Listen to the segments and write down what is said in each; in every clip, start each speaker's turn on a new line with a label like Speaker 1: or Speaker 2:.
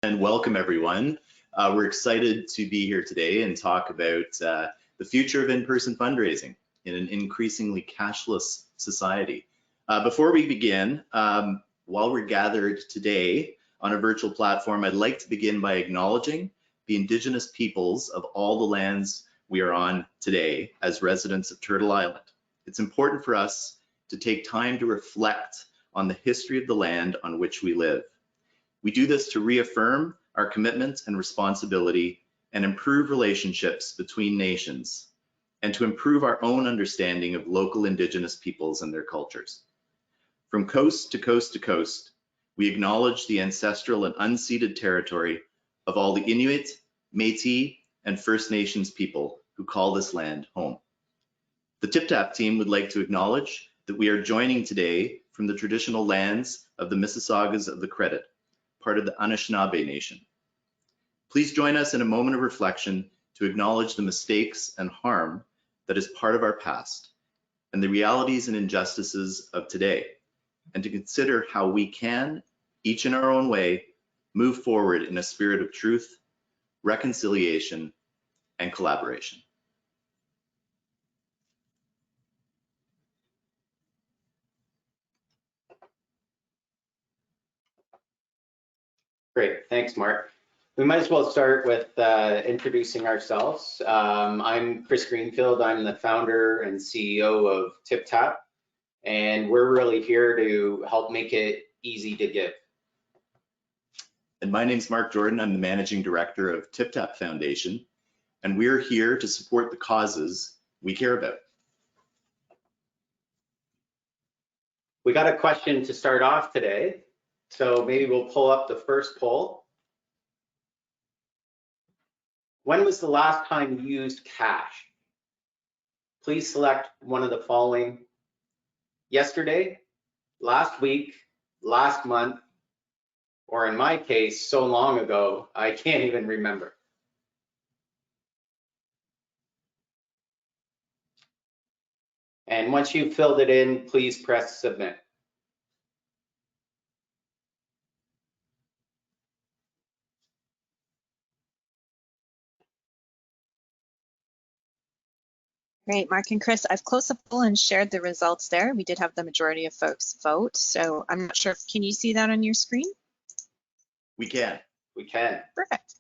Speaker 1: And welcome everyone. We're excited to be here today and talk about the future of in-person fundraising in an increasingly cashless society. Before we begin, while we're gathered today on a virtual platform, I'd like to begin by acknowledging the Indigenous peoples of all the lands we are on today as residents of Turtle Island. It's important for us to take time to reflect on the history of the land on which we live. We do this to reaffirm our commitment and responsibility and improve relationships between nations, and to improve our own understanding of local Indigenous peoples and their cultures. From coast to coast to coast, we acknowledge the ancestral and unceded territory of all the Inuit, Métis, and First Nations people who call this land home. The TipTap team would like to acknowledge that we are joining today from the traditional lands of the Mississaugas of the Credit, part of the Anishinaabe Nation. Please join us in a moment of reflection to acknowledge the mistakes and harm that is part of our past and the realities and injustices of today, and to consider how we can, each in our own way, move forward in a spirit of truth, reconciliation, and collaboration.
Speaker 2: Great, thanks, Mark. We might as well start with introducing ourselves. I'm Chris Greenfield. I'm the founder and CEO of TipTap, and we're really here to help make it easy to give.
Speaker 1: And my name's Mark Jordan. I'm the managing director of TipTap Foundation, and we're here to support the causes we care about.
Speaker 2: We got a question to start off today. So maybe we'll pull up the first poll. When was the last time you used cash? Please select one of the following: yesterday, last week, last month, or in my case, so long ago, I can't even remember. And once you've filled it in, please press submit.
Speaker 3: Great, Mark and Chris, I've closed the poll and shared the results there. We did have the majority of folks vote, so I'm not sure, can you see that on your screen?
Speaker 1: We can.
Speaker 2: We can.
Speaker 3: Perfect.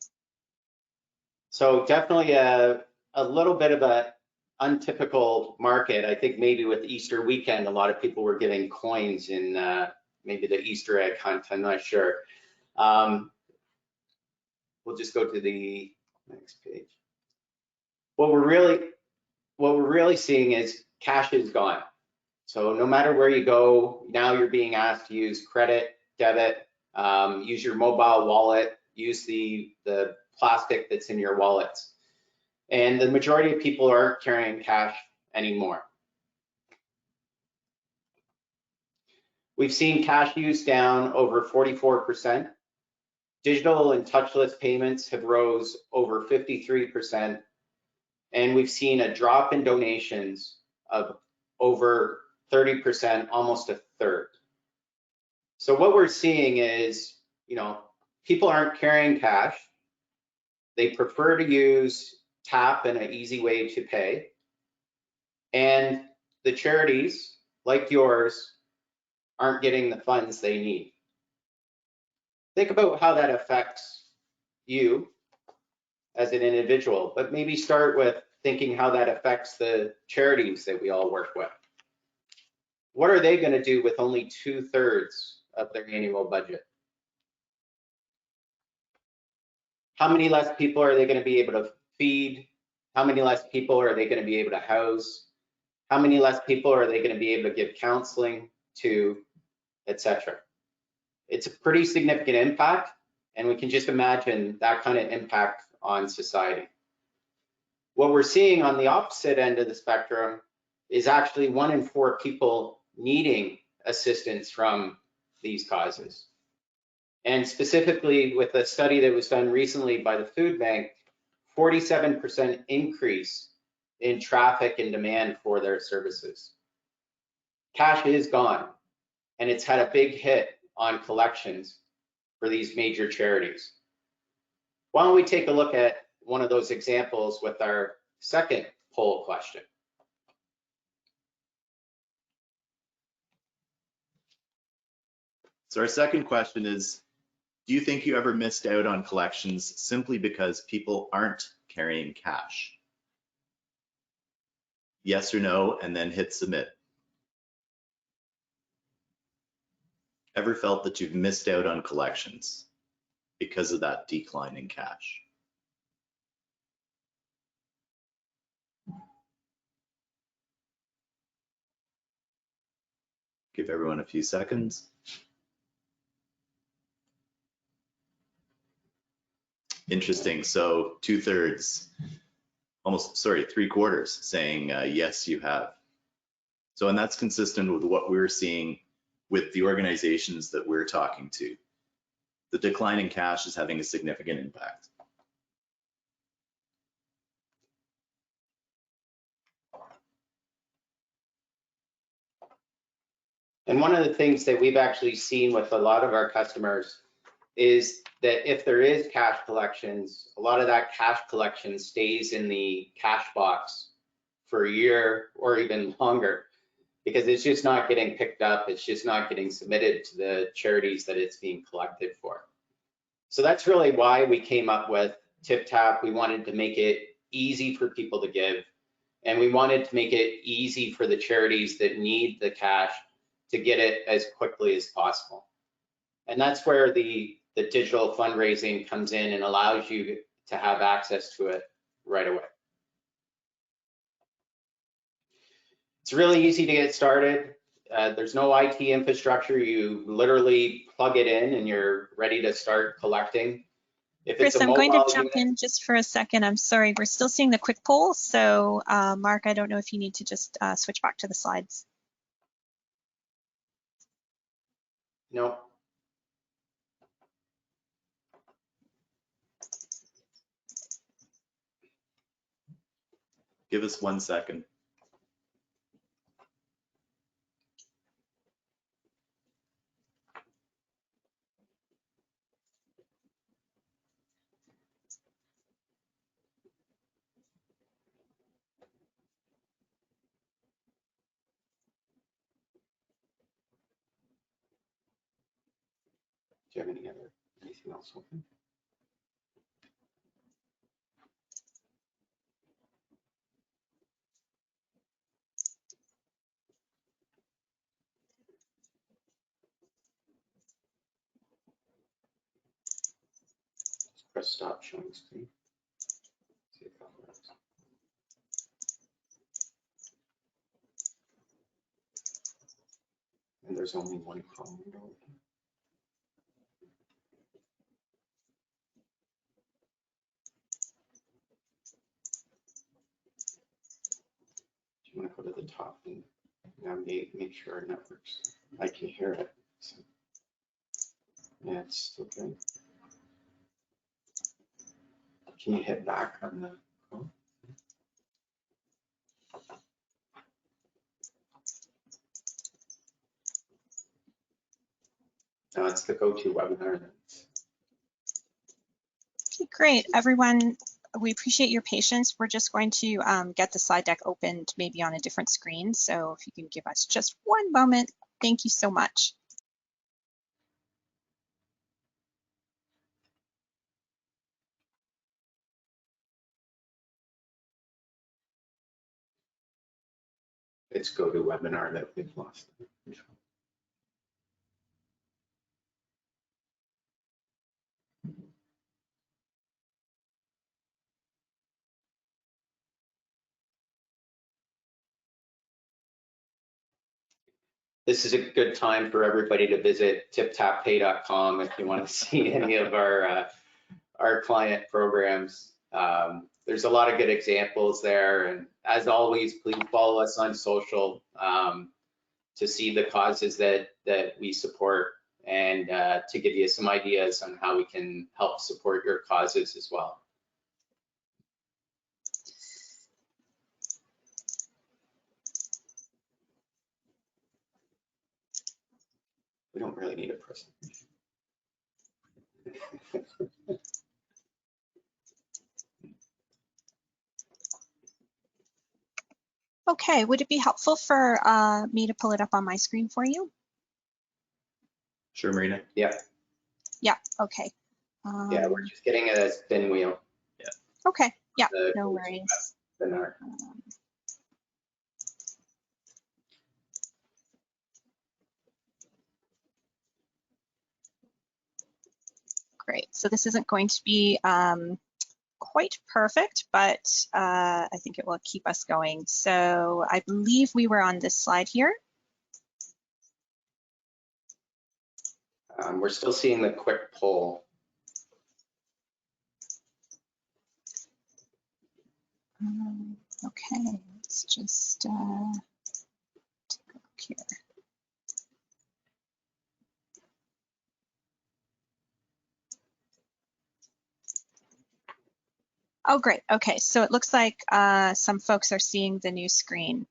Speaker 2: So definitely a little bit of an untypical market. I think maybe with Easter weekend, a lot of people were giving coins in maybe the Easter egg hunt, I'm not sure. We'll just go to the next page. What we're really seeing is cash is gone. So no matter where you go, now you're being asked to use credit, debit, use your mobile wallet, use the plastic that's in your wallets. And the majority of people aren't carrying cash anymore. We've seen cash use down over 44%. Digital and touchless payments have rose over 53%. And we've seen a drop in donations of over 30%, almost a third. So what we're seeing is, people aren't carrying cash. They prefer to use tap and an easy way to pay. And the charities, like yours, aren't getting the funds they need. Think about how that affects you as an individual, but maybe start with thinking how that affects the charities that we all work with. What are they going to do with only 2/3 of their annual budget? How many less people are they going to be able to feed? How many less people are they going to be able to house? How many less people are they going to be able to give counseling to, etc.? It's a pretty significant impact, and we can just imagine that kind of impact on society. What we're seeing on the opposite end of the spectrum is actually 1 in 4 people needing assistance from these causes. And specifically with a study that was done recently by the Food Bank, 47% increase in traffic and demand for their services. Cash is gone, and it's had a big hit on collections for these major charities. Why don't we take a look at one of those examples with our second poll question.
Speaker 1: So our second question is, do you think you ever missed out on collections simply because people aren't carrying cash? Yes or no, and then hit submit. Ever felt that you've missed out on collections because of that decline in cash? Give everyone a few seconds. Interesting. So 2/3, almost, sorry, 3/4 saying yes, you have. So, and that's consistent with what we're seeing with the organizations that we're talking to. The decline in cash is having a significant impact.
Speaker 2: And one of the things that we've actually seen with a lot of our customers is that if there is cash collections, a lot of that cash collection stays in the cash box for a year or even longer, because it's just not getting picked up. It's just not getting submitted to the charities that it's being collected for. So that's really why we came up with TipTap. We wanted to make it easy for people to give, and we wanted to make it easy for the charities that need the cash to get it as quickly as possible. And that's where the digital fundraising comes in and allows you to have access to it right away. It's really easy to get started. There's no IT infrastructure. You literally plug it in and you're ready to start collecting. If
Speaker 3: Chris,
Speaker 2: it's a
Speaker 3: I'm going to
Speaker 2: mobile
Speaker 3: jump
Speaker 2: unit,
Speaker 3: in just for a second. I'm sorry, we're still seeing the quick poll. So Mark, I don't know if you need to just switch back to the slides.
Speaker 2: no.
Speaker 1: Give us 1 second.
Speaker 2: Do you have anything else open? Press stop showing screen. See if that works. And there's only one Chrome window open. Do you want to go to the top and now make sure it works? I can hear it. So, yeah, it's still good. Can you hit back on the Chrome? No, it's the GoToWebinar.
Speaker 3: Okay, great, everyone. We appreciate your patience. We're just going to get the slide deck opened maybe on a different screen. So if you can give us just one moment, thank you so much.
Speaker 2: It's GoToWebinar that we've lost. This is a good time for everybody to visit tiptappay.com if you want to see any of our client programs. There's a lot of good examples there. And as always, please follow us on social to see the causes that we support and to give you some ideas on how we can help support your causes as well. We don't really need a presentation.
Speaker 3: Okay, would it be helpful for me to pull it up on my screen for you?
Speaker 1: Sure, Marina.
Speaker 2: Yeah,
Speaker 3: Yeah, okay.
Speaker 2: yeah, we're just getting a spin wheel.
Speaker 3: Okay, yeah,
Speaker 2: The
Speaker 3: no worries.
Speaker 2: spinner.
Speaker 3: Great, so this isn't going to be quite perfect, but I think it will keep us going. So I believe we were on this slide here.
Speaker 2: We're still seeing the quick poll.
Speaker 3: Okay, let's just take a look here. Oh, great. Okay, so it looks like some folks are seeing the new screen.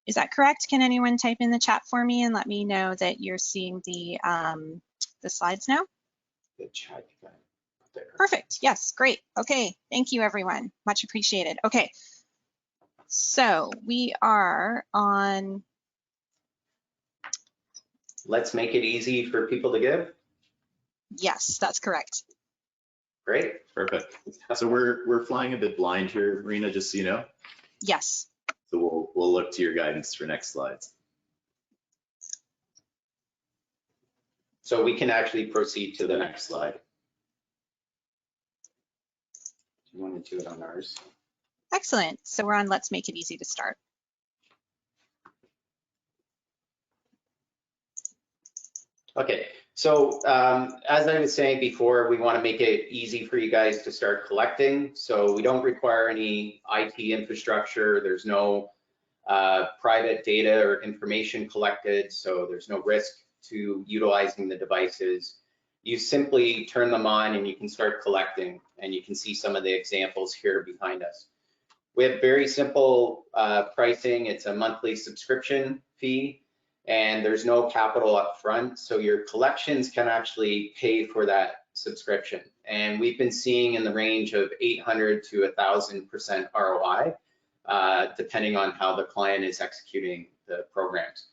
Speaker 3: Is that correct? Can anyone type in the chat for me and let me know that you're seeing the slides now?
Speaker 2: The chat you got there.
Speaker 3: Perfect. Yes, great. Okay, thank you, everyone. Much appreciated. Okay, so we are on.
Speaker 2: Let's make it easy for people to give.
Speaker 3: Yes, that's correct.
Speaker 2: Great.
Speaker 1: Perfect. So we're flying a bit blind here, Marina, just so you know.
Speaker 3: Yes.
Speaker 1: So we'll look to your guidance for next slides.
Speaker 2: So we can actually proceed to the next slide. You want to do it on ours?
Speaker 3: Excellent. So we're on Let's Make It Easy to Start.
Speaker 2: Okay, so as I was saying before, we want to make it easy for you guys to start collecting. So we don't require any IT infrastructure. There's no private data or information collected, so there's no risk to utilizing the devices. You simply turn them on and you can start collecting, and you can see some of the examples here behind us. We have very simple pricing. It's a monthly subscription fee, and there's no capital up front, so your collections can actually pay for that subscription. And we've been seeing in the range of 800 to 1,000% ROI, depending on how the client is executing the programs.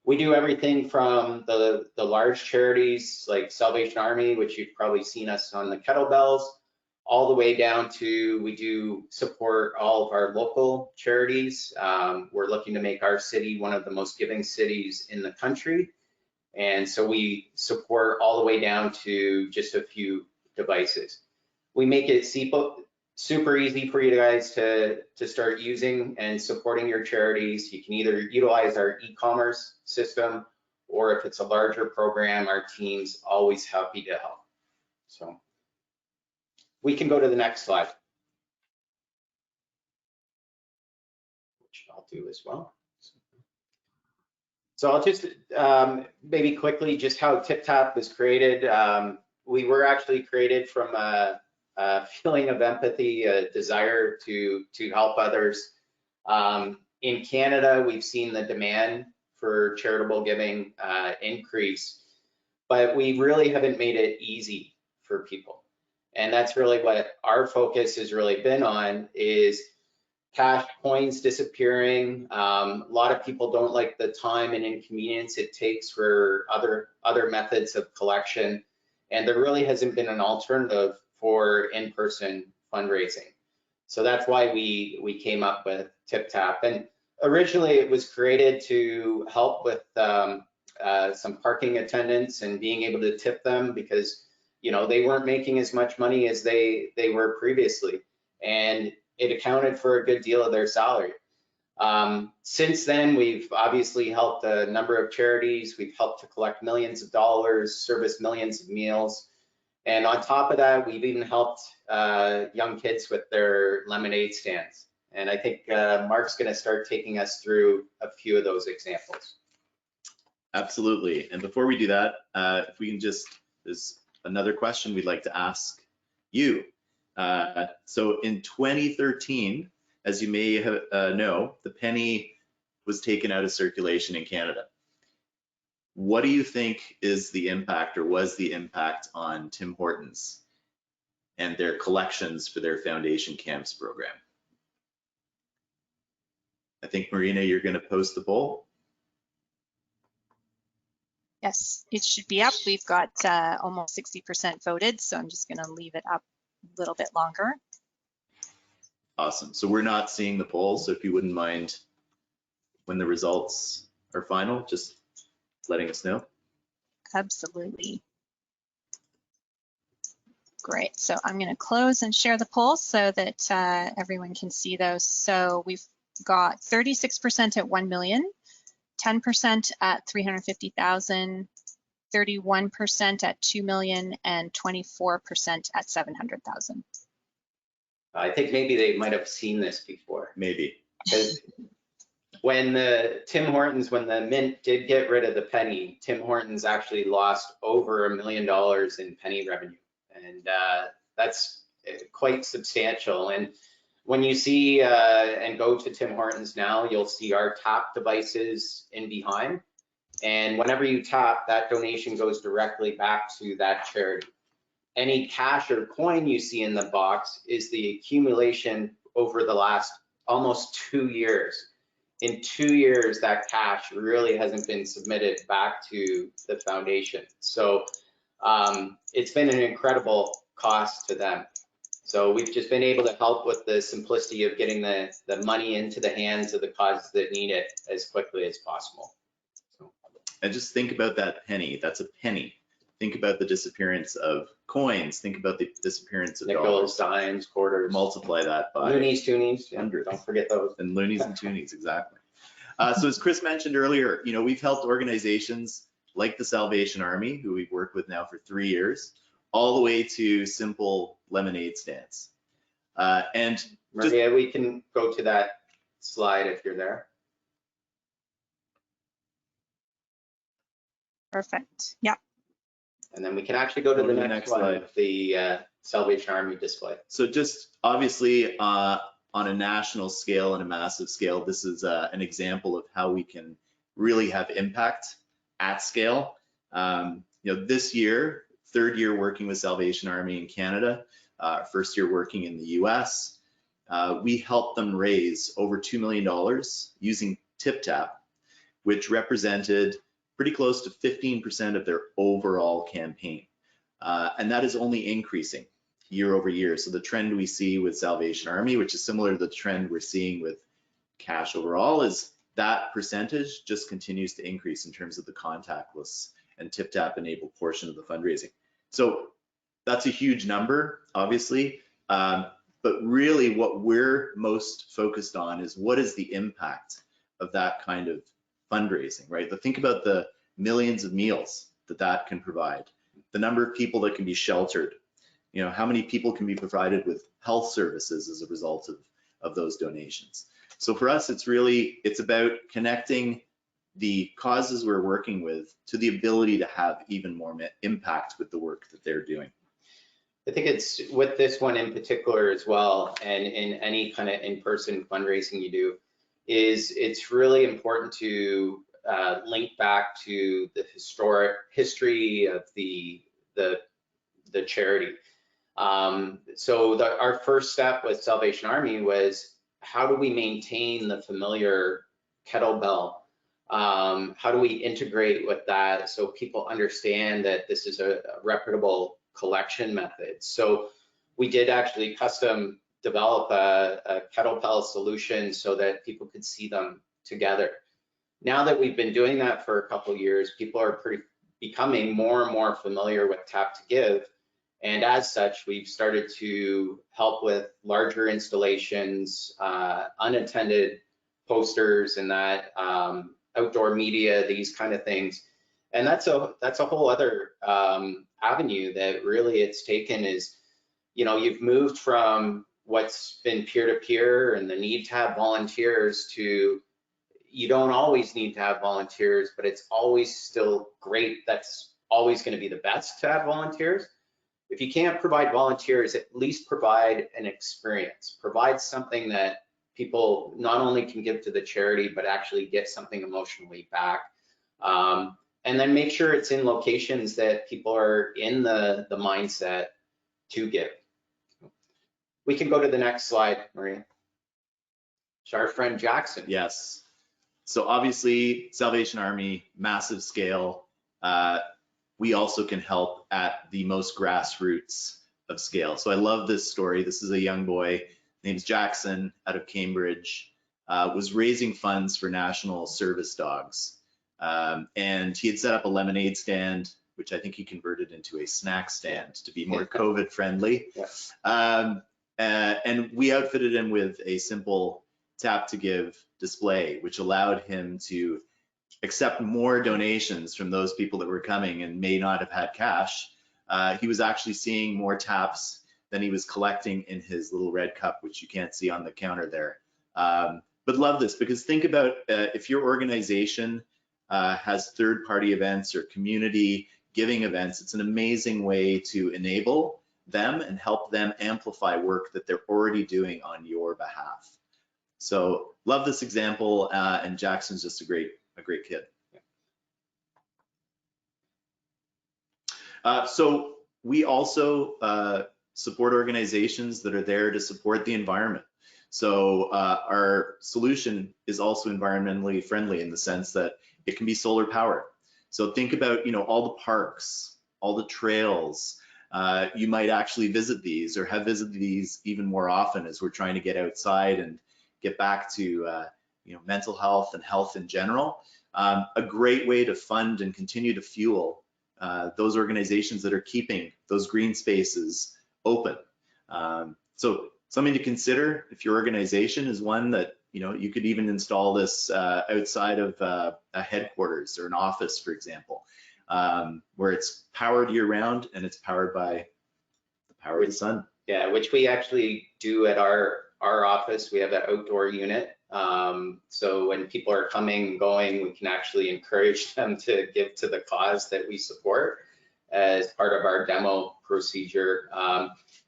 Speaker 2: We do everything from the large charities like Salvation Army, which you've probably seen us on the kettlebells, all the way down to, we do support all of our local charities. We're looking to make our city one of the most giving cities in the country. And so we support all the way down to just a few devices. We make it super easy for you guys to start using and supporting your charities. You can either utilize our e-commerce system, or if it's a larger program, our team's always happy to help. So we can go to the next slide, which I'll do as well. So I'll just maybe quickly just how TipTap was created. We were actually created from a feeling of empathy, a desire to help others. In Canada, we've seen the demand for charitable giving increase, but we really haven't made it easy for people. And that's really what our focus has really been on, is cash coins disappearing. A lot of people don't like the time and inconvenience it takes for other methods of collection. And there really hasn't been an alternative for in-person fundraising. So that's why we came up with TipTap. And originally it was created to help with some parking attendants and being able to tip them, because they weren't making as much money as they were previously, and it accounted for a good deal of their salary. Since then, we've obviously helped a number of charities. We've helped to collect millions of dollars, service millions of meals. And on top of that, we've even helped young kids with their lemonade stands. And I think Mark's going to start taking us through a few of those examples.
Speaker 1: Absolutely. And before we do that, if we can just, there's another question we'd like to ask you. So in 2013, as you may know, the penny was taken out of circulation in Canada. What do you think is the impact, or was the impact, on Tim Hortons and their collections for their foundation camps program? I think, Marina, you're going to post the poll.
Speaker 3: Yes, it should be up. We've got almost 60% voted, so I'm just going to leave it up a little bit longer.
Speaker 1: Awesome. So we're not seeing the poll, so if you wouldn't mind when the results are final, just letting us know.
Speaker 3: Absolutely. Great. So I'm going to close and share the poll so that everyone can see those. So we've got 36% at 1 million, 10% at 350,000, 31% at 2 million, and 24% at 700,000.
Speaker 2: I think maybe they might have seen this before.
Speaker 1: Maybe.
Speaker 2: Because when Tim Hortons, when the Mint did get rid of the penny, Tim Hortons actually lost over $1 million in penny revenue. And that's quite substantial. And when you see and go to Tim Hortons now, you'll see our tap devices in behind. And whenever you tap, that donation goes directly back to that charity. Any cash or coin you see in the box is the accumulation over the last almost 2 years. In 2 years, that cash really hasn't been submitted back to the foundation. So it's been an incredible cost to them. So we've just been able to help with the simplicity of getting the money into the hands of the causes that need it as quickly as possible. So.
Speaker 1: And just think about that penny. That's a penny. Think about the disappearance of coins. Think about the disappearance of
Speaker 2: nickels,
Speaker 1: dollars.
Speaker 2: dimes, quarters.
Speaker 1: Multiply that by
Speaker 2: loonies, toonies.
Speaker 1: Hundreds.
Speaker 2: Don't forget those.
Speaker 1: And loonies and toonies, exactly. So as Chris mentioned earlier, we've helped organizations like the Salvation Army, who we've worked with now for 3 years, all the way to simple lemonade stands. And
Speaker 2: Maria, we can go to that slide if you're there.
Speaker 3: Perfect. Yeah.
Speaker 2: And then we can actually go to the next slide, the Salvation Army display.
Speaker 1: So just obviously on a national scale and a massive scale, this is an example of how we can really have impact at scale. This year, 3rd year working with Salvation Army in Canada, 1st year working in the US, we helped them raise over $2 million using TipTap, which represented pretty close to 15% of their overall campaign. And that is only increasing year over year. So the trend we see with Salvation Army, which is similar to the trend we're seeing with cash overall, is that percentage just continues to increase in terms of the contactless and TipTap enabled portion of the fundraising. So that's a huge number, obviously, but really what we're most focused on is what is the impact of that kind of fundraising, right? But think about the millions of meals that can provide, the number of people that can be sheltered, how many people can be provided with health services as a result of those donations. So for us, it's about connecting the causes we're working with to the ability to have even more impact with the work that they're doing.
Speaker 2: I think it's with this one in particular as well, and in any kind of in-person fundraising you do, is it's really important to link back to the history of the charity. So our first step with Salvation Army was, how do we maintain the familiar kettlebell? How do we integrate with that so people understand that this is a reputable collection method? So we did actually custom develop a kettlebell solution so that people could see them together. Now that we've been doing that for a couple of years, people are becoming more and more familiar with Tap to Give. And as such, we've started to help with larger installations, unattended posters and that, outdoor media, these kind of things. And that's a whole other avenue that really it's taken is, you've moved from what's been peer-to-peer and the need to have volunteers to, you don't always need to have volunteers, but it's always still great. That's always going to be the best to have volunteers. If you can't provide volunteers, at least provide an experience, provide something that people not only can give to the charity, but actually get something emotionally back. And then make sure it's in locations that people are in the mindset to give. We can go to the next slide, Maria. Our friend Jackson.
Speaker 1: Yes. So obviously, Salvation Army, massive scale. We also can help at the most grassroots of scale. So I love this story. This is a young boy, name's Jackson, out of Cambridge, was raising funds for national service dogs. And he had set up a lemonade stand, which I think he converted into a snack stand to be more COVID friendly.
Speaker 2: Yeah.
Speaker 1: And we outfitted him with a simple tap to give display, which allowed him to accept more donations from those people that were coming and may not have had cash. He was actually seeing more taps than he was collecting in his little red cup, which you can't see on the counter there. But love this, because think about if your organization has third-party events or community giving events, it's an amazing way to enable them and help them amplify work that they're already doing on your behalf. So love this example, and Jackson's just a great kid. So we also support organizations that are there to support the environment. So our solution is also environmentally friendly in the sense that it can be solar powered. So think about, all the parks, all the trails. You might actually visit these or have visited these even more often as we're trying to get outside and get back to mental health and health in general. A great way to fund and continue to fuel those organizations that are keeping those green spaces open. So something to consider if your organization is one that you could even install this outside of a headquarters or an office, for example, where it's powered year round and it's powered by the power of the sun.
Speaker 2: Yeah, which we actually do at our office. We have an outdoor unit. So when people are coming and going, we can actually encourage them to give to the cause that we support as part of our demo procedure.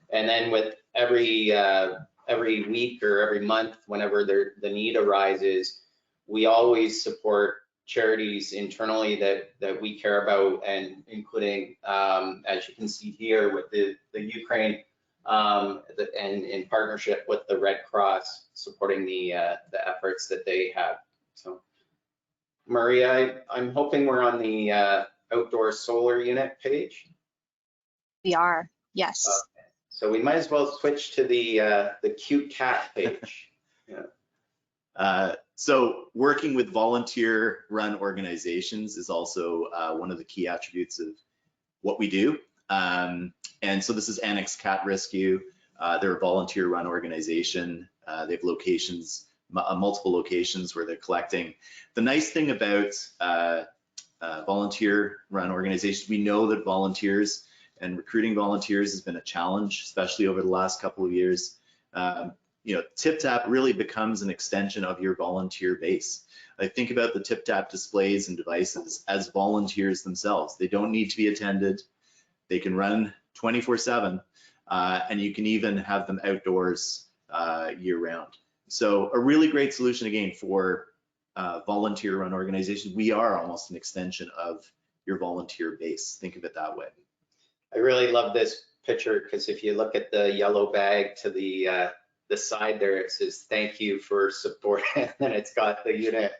Speaker 2: And then with every week or every month, whenever the need arises, we always support charities internally that we care about, and including, as you can see here, with the Ukraine, and in partnership with the Red Cross, supporting the efforts that they have. So, Maria, I'm hoping we're on the outdoor solar unit page.
Speaker 3: We are, yes.
Speaker 2: So we might as well switch to the cute cat page. Yeah.
Speaker 1: So working with volunteer-run organizations is also one of the key attributes of what we do. And so this is Annex Cat Rescue. They're a volunteer-run organization. They have locations, multiple locations where they're collecting. The nice thing about volunteer-run organizations, we know that volunteers and recruiting volunteers has been a challenge, especially over the last couple of years. TipTap really becomes an extension of your volunteer base. I think about the TipTap displays and devices as volunteers themselves. They don't need to be attended. They can run 24/7, and you can even have them outdoors year round. So a really great solution again for volunteer-run organizations. We are almost an extension of your volunteer base. Think of it that way.
Speaker 2: I really love this picture because if you look at the yellow bag to the side there, it says thank you for support, and then it's got the unit.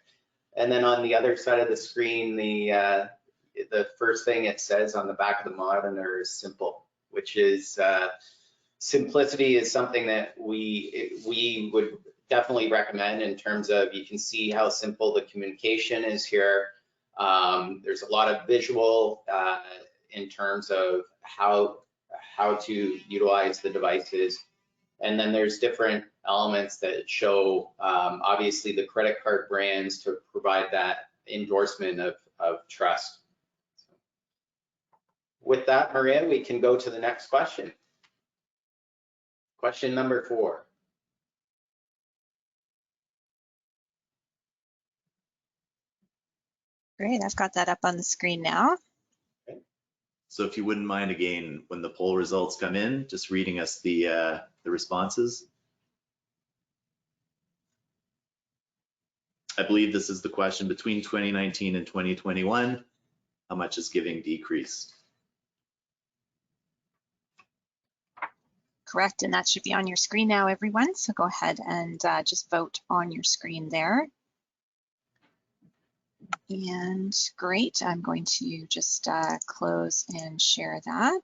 Speaker 2: And then on the other side of the screen, the first thing it says on the back of the monitor is simple, which is simplicity is something that we would definitely recommend in terms of, you can see how simple the communication is here. There's a lot of visual in terms of how to utilize the devices. And then there's different elements that show, obviously, the credit card brands to provide that endorsement of trust. With that, Maria, we can go to the next question. Question number 4.
Speaker 3: Great, I've got that up on the screen now.
Speaker 1: So if you wouldn't mind, again, when the poll results come in, just reading us the responses. I believe this is the question: between 2019 and 2021, how much is giving decreased?
Speaker 3: Correct, and that should be on your screen now, everyone. So go ahead and just vote on your screen there. And great, I'm going to just close and share that.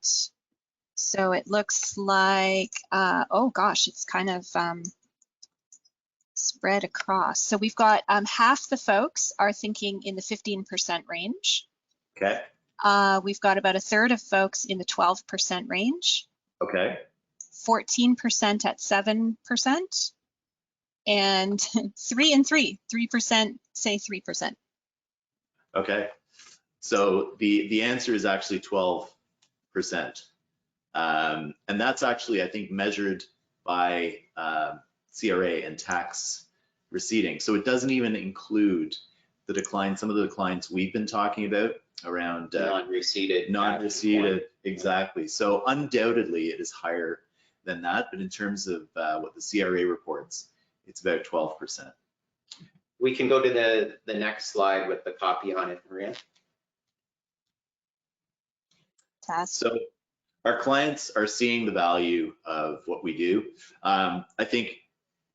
Speaker 3: So it looks like, oh gosh, it's kind of spread across. So we've got half the folks are thinking in the 15% range.
Speaker 1: Okay.
Speaker 3: We've got about a third of folks in the 12% range.
Speaker 1: Okay.
Speaker 3: 14% at 7%, and 3% say 3%.
Speaker 1: Okay. So the answer is actually 12%. And that's actually, I think, measured by CRA and tax receipting. So it doesn't even include the decline, some of the declines we've been talking about around non-receipted, exactly. So undoubtedly it is higher than that, but in terms of what the CRA reports, it's about 12%.
Speaker 2: We can go to the next slide with the copy on it, Maria.
Speaker 1: So our clients are seeing the value of what we do. I think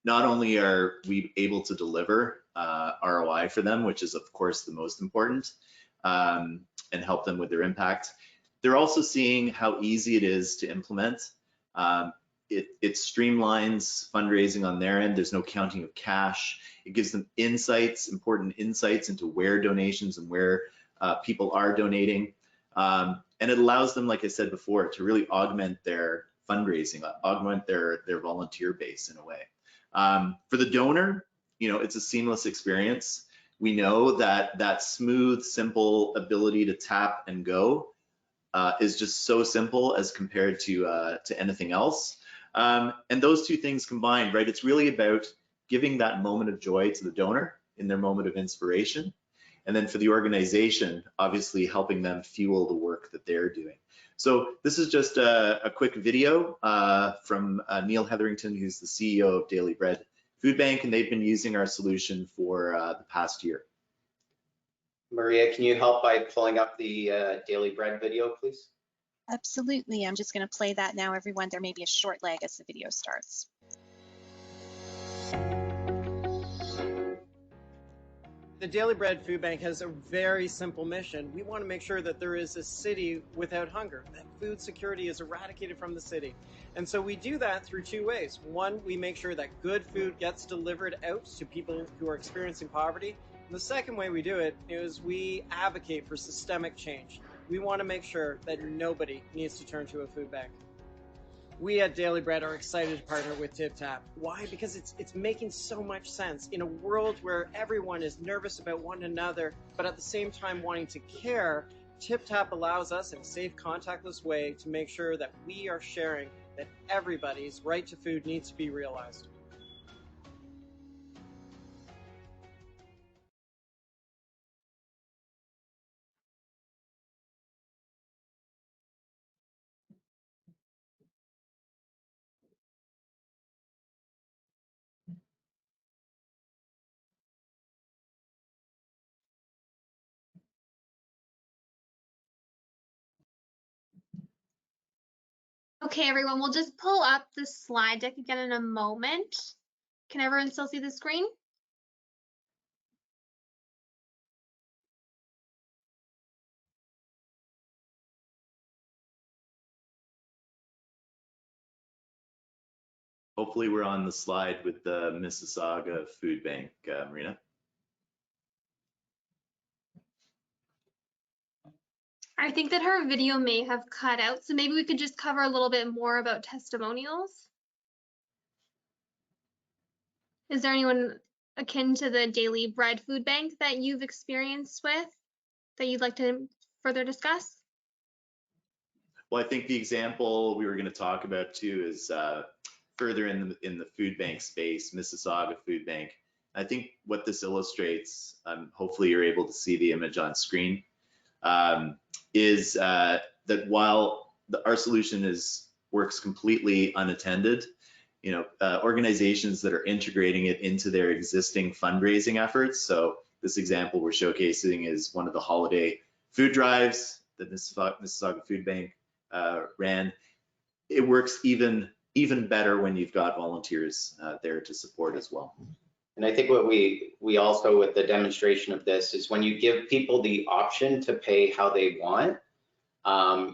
Speaker 1: not only are we able to deliver ROI for them, which is of course the most important, and help them with their impact, they're also seeing how easy it is to implement. It streamlines fundraising on their end. There's no counting of cash. It gives them insights, important insights into where donations and where people are donating. And it allows them, like I said before, to really augment their fundraising, augment their volunteer base in a way. For the donor, it's a seamless experience. We know that smooth, simple ability to tap and go is just so simple as compared to anything else. And those two things combined, right? It's really about giving that moment of joy to the donor in their moment of inspiration. And then for the organization, obviously helping them fuel the work that they're doing. So this is just a quick video from Neil Hetherington, who's the CEO of Daily Bread Food Bank, and they've been using our solution for the past year.
Speaker 2: Maria, can you help by pulling up the Daily Bread video, please?
Speaker 3: Absolutely, I'm just going to play that now, everyone. There may be a short lag as the video starts.
Speaker 4: The Daily Bread Food Bank has a very simple mission. We want to make sure that there is a city without hunger, that food security is eradicated from the city. And so we do that through two ways. One, we make sure that good food gets delivered out to people who are experiencing poverty. And the second way we do it is we advocate for systemic change. We want to make sure that nobody needs to turn to a food bank. We at Daily Bread are excited to partner with TipTap. Why? Because it's making so much sense. In a world where everyone is nervous about one another, but at the same time wanting to care, TipTap allows us in a safe, contactless way to make sure that we are sharing that everybody's right to food needs to be realized.
Speaker 5: Okay, everyone, we'll just pull up the slide deck again in a moment. Can everyone still see the screen?
Speaker 1: Hopefully we're on the slide with the Mississauga Food Bank, Marina.
Speaker 5: I think that her video may have cut out, so maybe we could just cover a little bit more about testimonials. Is there anyone akin to the Daily Bread Food Bank that you've experienced with that you'd like to further discuss?
Speaker 1: Well, I think the example we were going to talk about too is further in the food bank space, Mississauga Food Bank. I think what this illustrates, hopefully you're able to see the image on screen, is that while our solution works completely unattended, organizations that are integrating it into their existing fundraising efforts. So this example we're showcasing is one of the holiday food drives that Mississauga Food Bank ran. It works even even better when you've got volunteers there to support as well.
Speaker 2: And I think what we also, with the demonstration of this, is when you give people the option to pay how they want,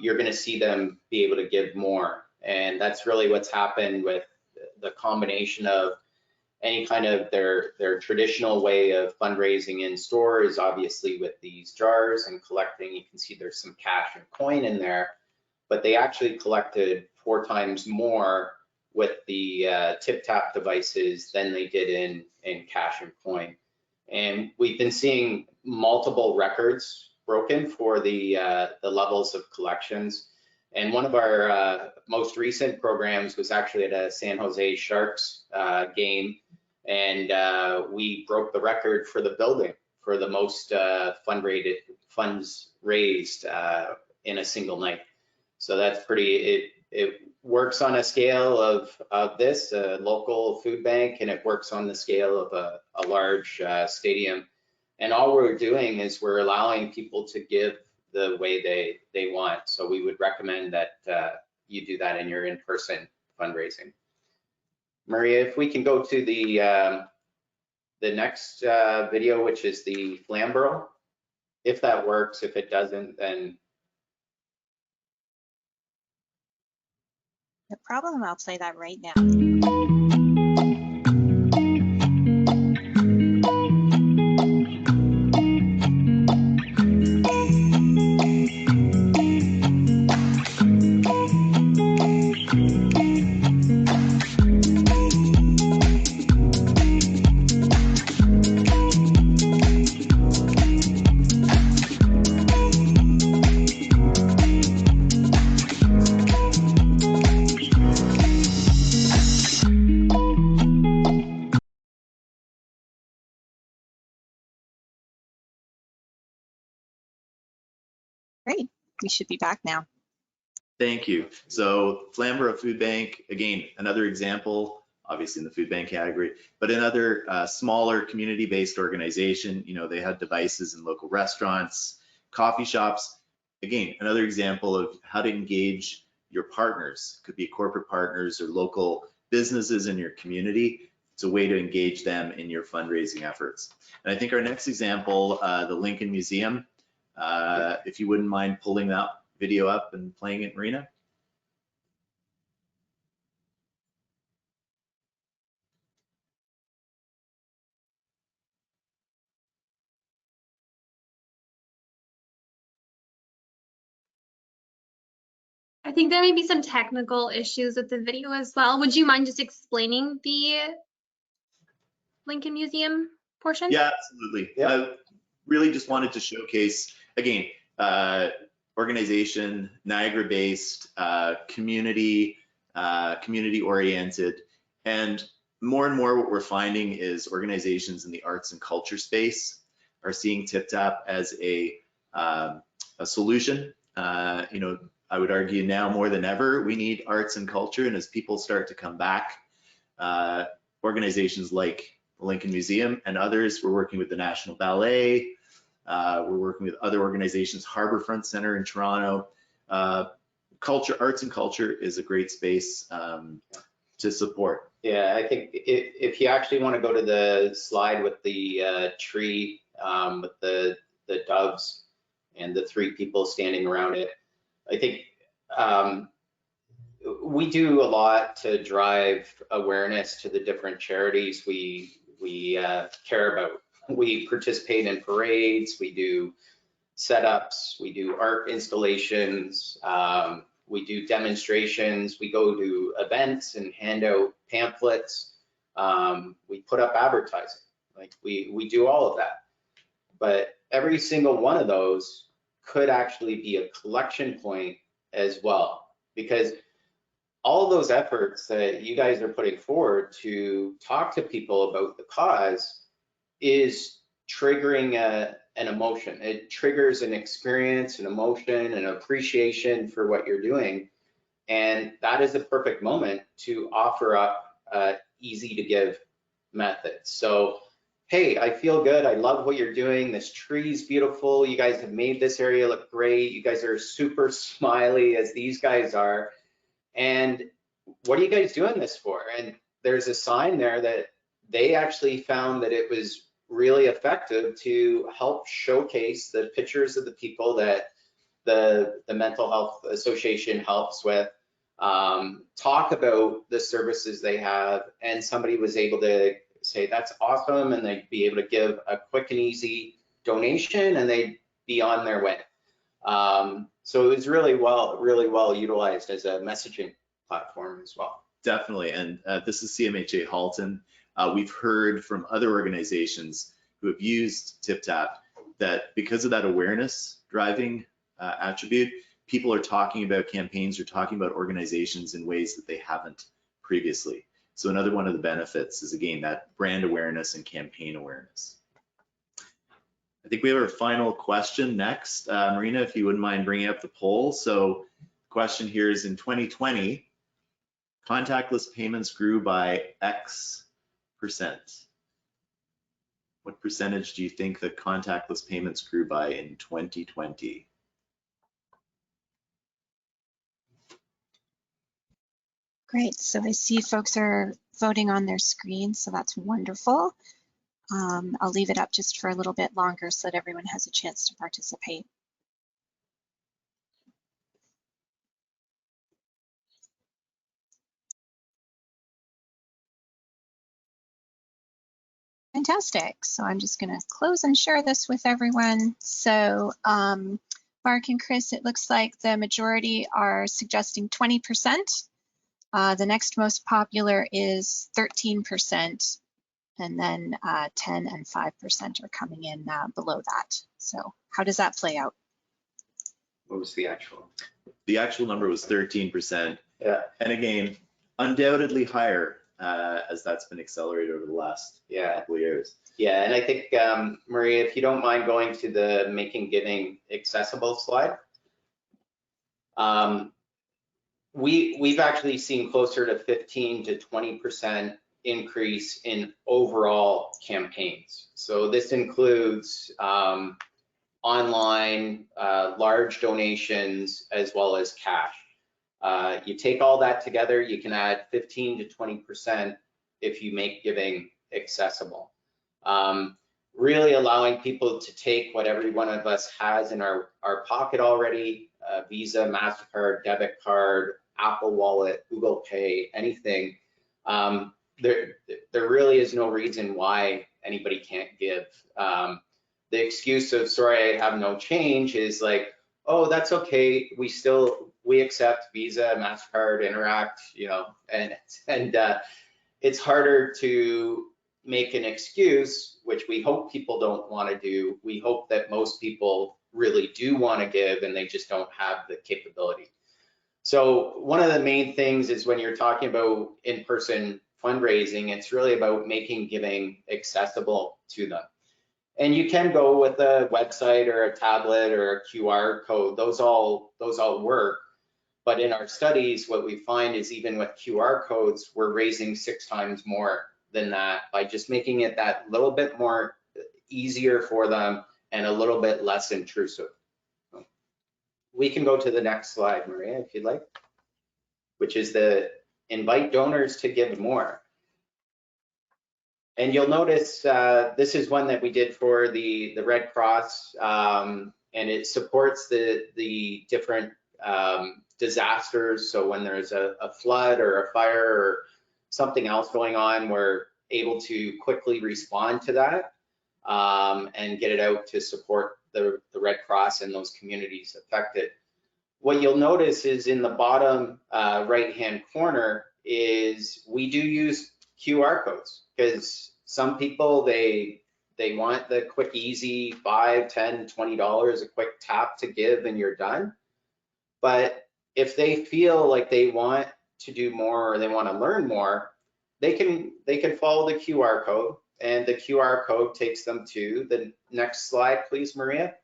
Speaker 2: you're going to see them be able to give more. And that's really what's happened with the combination of any kind of their traditional way of fundraising in store is obviously with these jars and collecting. You can see there's some cash and coin in there, but they actually collected 4 times more with the TipTap devices than they did in cash and coin. And we've been seeing multiple records broken for the levels of collections. And one of our most recent programs was actually at a San Jose Sharks game, and we broke the record for the building for the most funds raised in a single night. So that's pretty, it works on a scale of this, a local food bank, and it works on the scale of a large stadium. And all we're doing is we're allowing people to give the way they want. So we would recommend that you do that in your in-person fundraising. Maria, if we can go to the next video, which is the Flamborough. If that works, if it doesn't, then.
Speaker 3: No problem, I'll play that right now. Great, we should be back now.
Speaker 1: Thank you. So Flamborough Food Bank, again, another example, obviously in the food bank category, but another smaller community-based organization. You know, they had devices in local restaurants, coffee shops. Again, another example of how to engage your partners. Could be corporate partners or local businesses in your community. It's a way to engage them in your fundraising efforts. And I think our next example, the Lincoln Museum, if you wouldn't mind pulling that video up and playing it, Marina.
Speaker 5: I think there may be some technical issues with the video as well. Would you mind just explaining the Lincoln Museum portion?
Speaker 1: Yeah, absolutely.
Speaker 2: Yeah.
Speaker 1: I really just wanted to showcase, again, organization, Niagara-based, community oriented, and more what we're finding is organizations in the arts and culture space are seeing TipTap as a solution. You know, I would argue now more than ever, we need arts and culture, and as people start to come back, organizations like the Lincoln Museum and others, we're working with the National Ballet, we're working with other organizations, Harbourfront Center in Toronto. Arts and culture is a great space to support.
Speaker 2: Yeah, I think if you actually want to go to the slide with the tree, with the doves and the 3 people standing around it, I think we do a lot to drive awareness to the different charities we care about. We participate in parades, we do setups, we do art installations, we do demonstrations, we go to events and hand out pamphlets, we put up advertising, like we do all of that. But every single one of those could actually be a collection point as well, because all of those efforts that you guys are putting forward to talk to people about the cause is triggering an emotion. It triggers an experience, an emotion, an appreciation for what you're doing. And that is a perfect moment to offer up easy to give methods. So, hey, I feel good. I love what you're doing. This tree's beautiful. You guys have made this area look great. You guys are super smiley as these guys are. And what are you guys doing this for? And there's a sign there that they actually found that it was really effective to help showcase the pictures of the people that the Mental Health Association helps with, talk about the services they have, and somebody was able to say, that's awesome, and they'd be able to give a quick and easy donation, and they'd be on their way. So it was really well utilized as a messaging platform as well.
Speaker 1: Definitely, and this is CMHA Halton. We've heard from other organizations who have used TipTap that because of that awareness driving attribute, people are talking about campaigns or talking about organizations in ways that they haven't previously. So another one of the benefits is, again, that brand awareness and campaign awareness. I think we have our final question next. Marina, if you wouldn't mind bringing up the poll. So the question here is, in 2020, contactless payments grew by X %. What percentage do you think that contactless payments grew by in 2020?
Speaker 3: Great, so I see folks are voting on their screen, so that's wonderful. I'll leave it up just for a little bit longer so that everyone has a chance to participate. Fantastic, so I'm just gonna close and share this with everyone. So Mark and Chris, it looks like the majority are suggesting 20%. The next most popular is 13%, and then 10 and 5% are coming in below that. So how does that play out?
Speaker 2: What was the actual?
Speaker 1: The actual number was 13%.
Speaker 2: Yeah.
Speaker 1: And again, undoubtedly higher as that's been accelerated over the last couple of years.
Speaker 2: Yeah, and I think, Maria, if you don't mind going to the Making Giving Accessible slide. We've actually seen closer to 15 to 20% increase in overall campaigns. So this includes online, large donations, as well as cash. You take all that together, you can add 15 to 20% if you make giving accessible. Really allowing people to take what every one of us has in our pocket already, Visa, MasterCard, debit card, Apple Wallet, Google Pay, anything. There really is no reason why anybody can't give. The excuse of, sorry, I have no change is like, oh, that's okay. We accept Visa, MasterCard, Interact, you know, and it's harder to make an excuse, which we hope people don't want to do. We hope that most people really do want to give and they just don't have the capability. So one of the main things is when you're talking about in-person fundraising, it's really about making giving accessible to them. And you can go with a website or a tablet or a QR code. Those all work. But in our studies, what we find is even with QR codes, we're raising 6 times more than that by just making it that little bit more easier for them and a little bit less intrusive. We can go to the next slide, Maria, if you'd like, which is the invite donors to give more. And you'll notice this is one that we did for the Red Cross, and it supports the different disasters. So when there's a flood or a fire or something else going on, we're able to quickly respond to that and get it out to support the Red Cross and those communities affected. What you'll notice is in the bottom right-hand corner is we do use QR codes because some people, they want the quick, easy $5, $10, $20, a quick tap to give and you're done. But if they feel like they want to do more or they want to learn more, they can follow the QR code, and the QR code takes them to the next slide, please, Maria.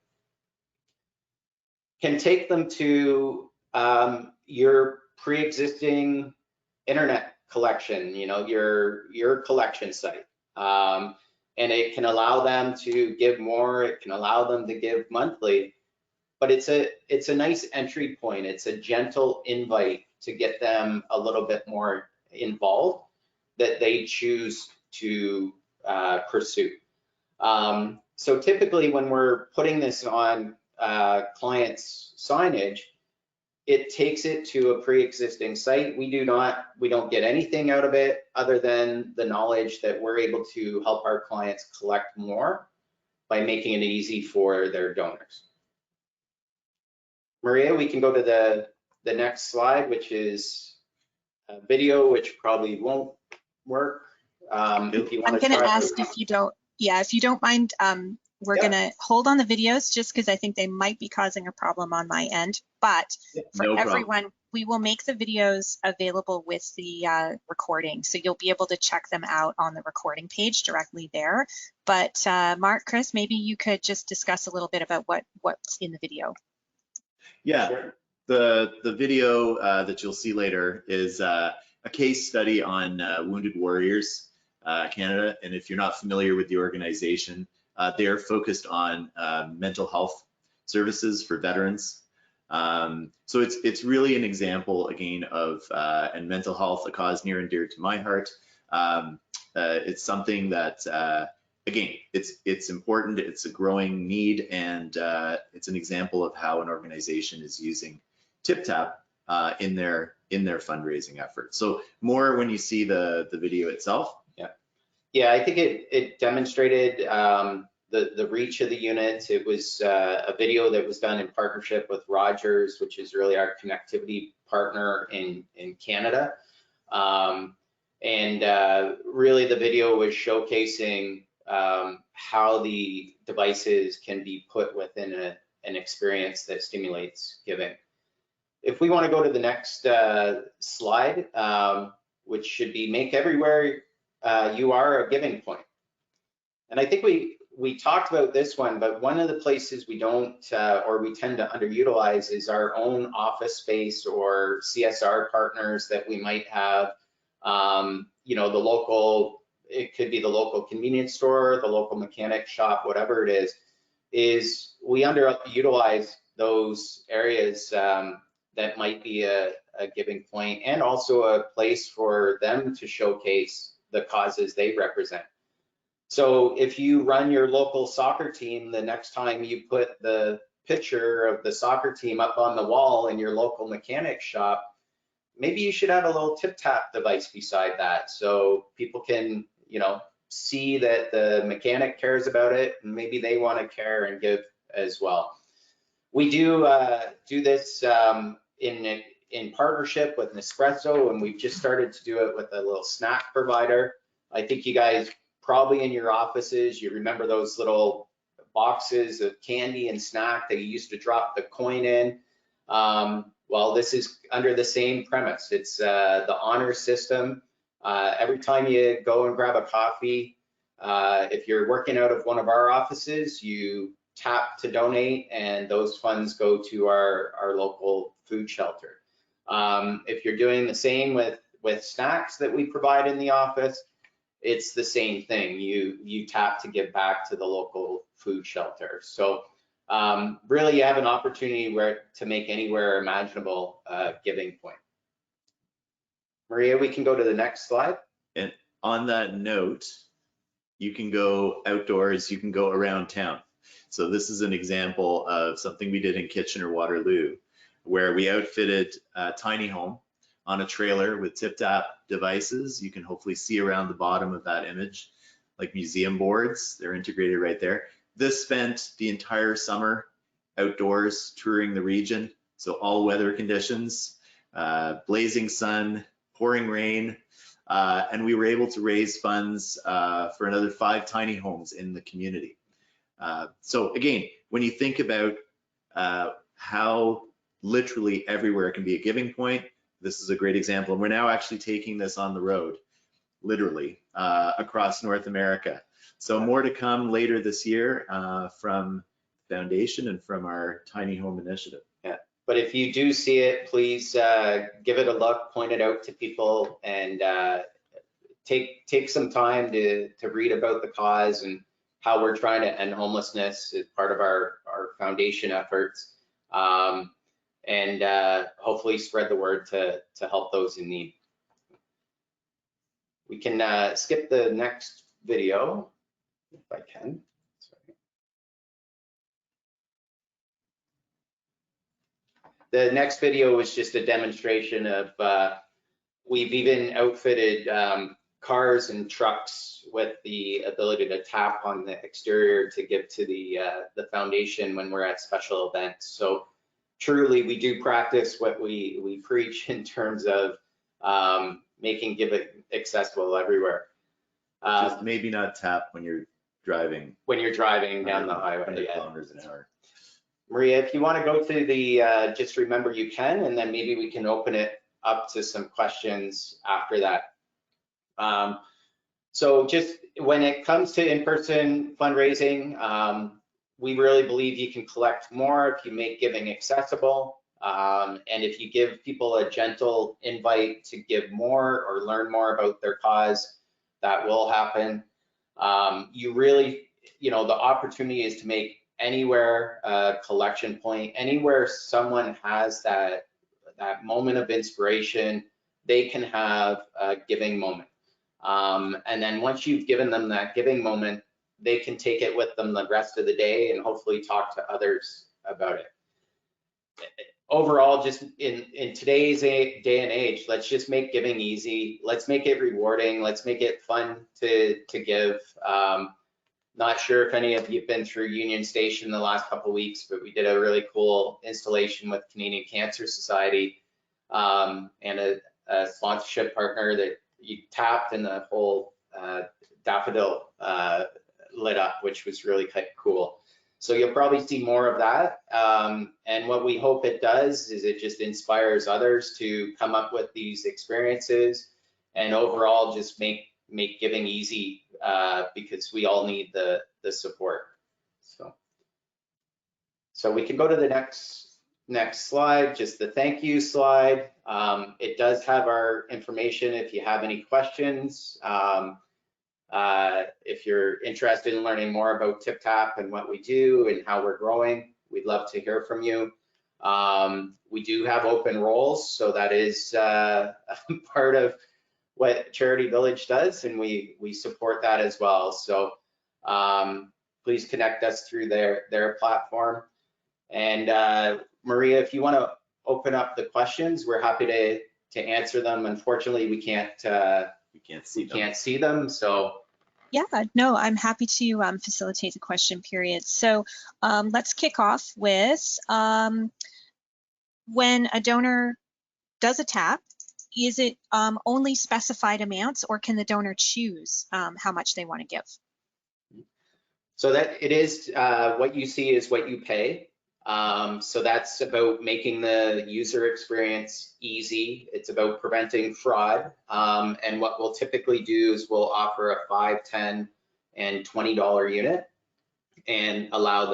Speaker 2: Can take them to your pre-existing internet collection, you know, your collection site. And it can allow them to give more, it can allow them to give monthly, but it's a nice entry point. It's a gentle invite to get them a little bit more involved that they choose to pursue. So typically when we're putting this on clients' signage, it takes it to a pre-existing site. We don't get anything out of it other than the knowledge that we're able to help our clients collect more by making it easy for their donors. Maria, we can go to the next slide, which is a video, which probably won't work. If you want
Speaker 3: I'm
Speaker 2: to
Speaker 3: going to
Speaker 2: try
Speaker 3: ask if you don't mind, we're going to hold on the videos just because I think they might be causing a problem on my end. But for
Speaker 1: No problem.
Speaker 3: everyone, we will make the videos available with the recording. So you'll be able to check them out on the recording page directly there. But Mark, Chris, maybe you could just discuss a little bit about what's in the video.
Speaker 1: Yeah,
Speaker 2: Sure.
Speaker 1: the video that you'll see later is a case study on Wounded Warriors Canada. And if you're not familiar with the organization, they're focused on mental health services for veterans. So it's really an example again of, and mental health, a cause near and dear to my heart. It's something that, again, it's important, it's a growing need, and it's an example of how an organization is using TipTap in their fundraising effort. So more when you see the video itself.
Speaker 2: Yeah, I think it demonstrated the reach of the unit. It was a video that was done in partnership with Rogers, which is really our connectivity partner in Canada. Really the video was showcasing how the devices can be put within an experience that stimulates giving. If we want to go to the next slide, which should be make everywhere you are a giving point. And I think we talked about this one, but one of the places we don't or we tend to underutilize is our own office space or CSR partners that we might have. You know, the local, it could be the local convenience store, the local mechanic shop, whatever it is we underutilize those areas that might be a giving point, and also a place for them to showcase the causes they represent. So if you run your local soccer team, the next time you put the picture of the soccer team up on the wall in your local mechanic shop, maybe you should have a little TipTap device beside that so people can, you know, see that the mechanic cares about it, and maybe they want to care and give as well. We do this in partnership with Nespresso, and we've just started to do it with a little snack provider. I think you guys probably in your offices, you remember those little boxes of candy and snack that you used to drop the coin in. Well, this is under the same premise. It's the honor system. Every time you go and grab a coffee, if you're working out of one of our offices, you tap to donate, and those funds go to our local food shelter. If you're doing the same with snacks that we provide in the office, it's the same thing. You tap to give back to the local food shelter. So really you have an opportunity to make anywhere imaginable giving point. Maria, we can go to the next slide.
Speaker 1: And on that note, you can go outdoors, you can go around town. So this is an example of something we did in Kitchener-Waterloo, where we outfitted a tiny home on a trailer with TipTap devices. You can hopefully see around the bottom of that image, like museum boards, they're integrated right there. This spent the entire summer outdoors touring the region. So all weather conditions, blazing sun, pouring rain, and we were able to raise funds for another 5 tiny homes in the community. So again, when you think about how literally everywhere can be a giving point, this is a great example. And we're now actually taking this on the road, literally, across North America. So more to come later this year from Foundation and from our Tiny Home Initiative.
Speaker 2: Yeah, but if you do see it, please give it a look, point it out to people, and take some time to read about the cause and how we're trying to end homelessness as part of our foundation efforts. and hopefully spread the word to help those in need. We can skip the next video if I can. Sorry. The next video is just a demonstration of, we've even outfitted cars and trucks with the ability to tap on the exterior to give to the foundation when we're at special events. So truly, we do practice what we preach in terms of making giving accessible everywhere.
Speaker 1: Just maybe not tap when you're driving.
Speaker 2: When you're driving down the highway.
Speaker 1: 100 kilometers an hour.
Speaker 2: Maria, if you want to go to the, just remember you can, and then maybe we can open it up to some questions after that. So just when it comes to in-person fundraising, we really believe you can collect more if you make giving accessible. And if you give people a gentle invite to give more or learn more about their cause, that will happen. You really, the opportunity is to make anywhere a collection point, anywhere someone has that moment of inspiration, they can have a giving moment. And then once you've given them that giving moment, they can take it with them the rest of the day and hopefully talk to others about it. Overall, just in today's day and age, let's just make giving easy. Let's make it rewarding. Let's make it fun to give. Not sure if any of you have been through Union Station the last couple of weeks, but we did a really cool installation with Canadian Cancer Society and a sponsorship partner that you tapped and the whole daffodil lit up, which was really kind of cool. So you'll probably see more of that. And what we hope it does is it just inspires others to come up with these experiences and overall just make giving easy because we all need the support. So we can go to the next slide, just the thank you slide. It does have our information if you have any questions. If you're interested in learning more about TipTap and what we do and how we're growing, we'd love to hear from you. We do have open roles, so that is part of what Charity Village does, and we support that as well. So please connect us through their platform. And Maria, if you want to open up the questions, we're happy to answer them. Unfortunately, we can't see them. So
Speaker 3: yeah, no, I'm happy to facilitate the question period. So let's kick off with when a donor does a tap, is it only specified amounts, or can the donor choose how much they want to give?
Speaker 2: So that it is what you see is what you pay. So that's about making the user experience easy. It's about preventing fraud. And what we'll typically do is we'll offer a $5, $10, and $20 unit and allow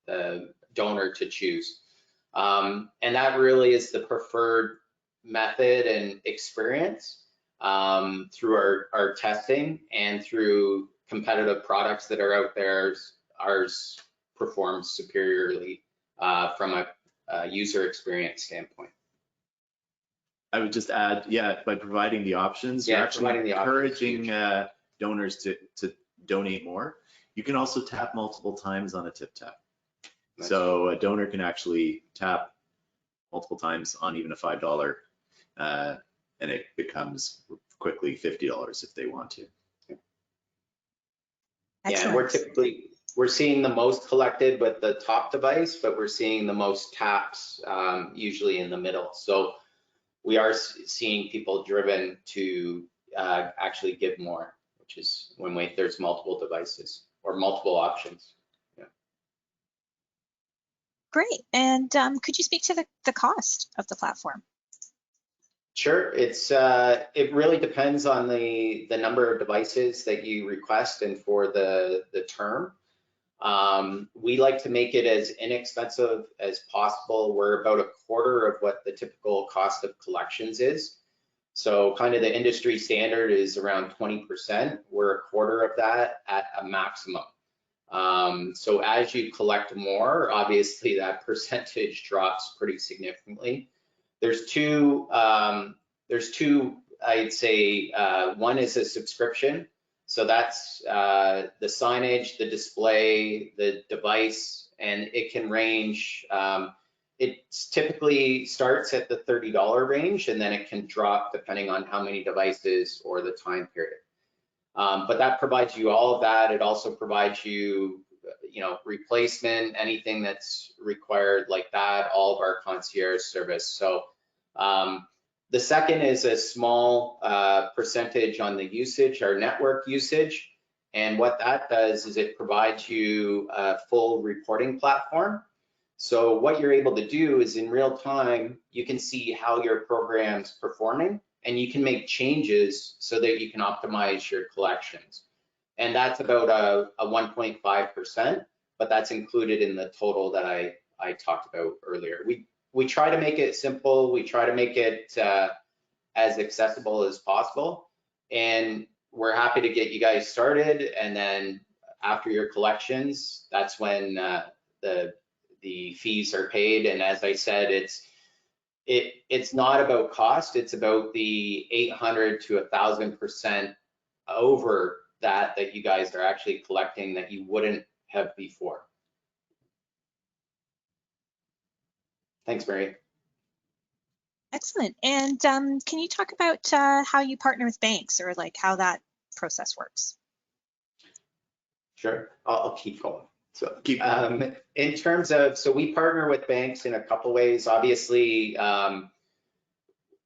Speaker 2: the donor to choose. And that really is the preferred method and experience through our testing and through competitive products that are out there. Ours performs superiorly from a user experience standpoint.
Speaker 1: I would just add, yeah, by providing the options, you're actually encouraging donors to donate more. You can also tap multiple times on a TipTap. So a donor can actually tap multiple times on even a $5, and it becomes quickly $50 if they want to.
Speaker 3: Excellent.
Speaker 2: Yeah, we're seeing the most collected with the top device, but we're seeing the most taps usually in the middle. So we are seeing people driven to actually give more, which is when there's multiple devices or multiple options. Yeah.
Speaker 3: Great. And could you speak to the cost of the platform?
Speaker 2: Sure. It really depends on the number of devices that you request and for the term. We like to make it as inexpensive as possible. We're about a quarter of what the typical cost of collections is. So kind of the industry standard is around 20%. We're a quarter of that at a maximum. So as you collect more, obviously that percentage drops pretty significantly. There's two, I'd say, one is a subscription. So that's the signage, the display, the device, and it can range, it typically starts at the $30 range, and then it can drop depending on how many devices or the time period. But that provides you all of that. It also provides you, replacement, anything that's required like that, all of our concierge service. So the second is a small percentage on the usage, our network usage. And what that does is it provides you a full reporting platform. So what you're able to do is in real time, you can see how your program's performing, and you can make changes so that you can optimize your collections. And that's about a 1.5%, but that's included in the total that I talked about earlier. We try to make it simple. We try to make it as accessible as possible. And we're happy to get you guys started. And then after your collections, that's when the fees are paid. And as I said, it's not about cost. It's about the 800 to 1,000% over that you guys are actually collecting that you wouldn't have before. Thanks, Mary.
Speaker 3: Excellent. And can you talk about how you partner with banks, or like how that process works?
Speaker 2: Sure, I'll keep going. So in terms of, so we partner with banks in a couple ways. Obviously,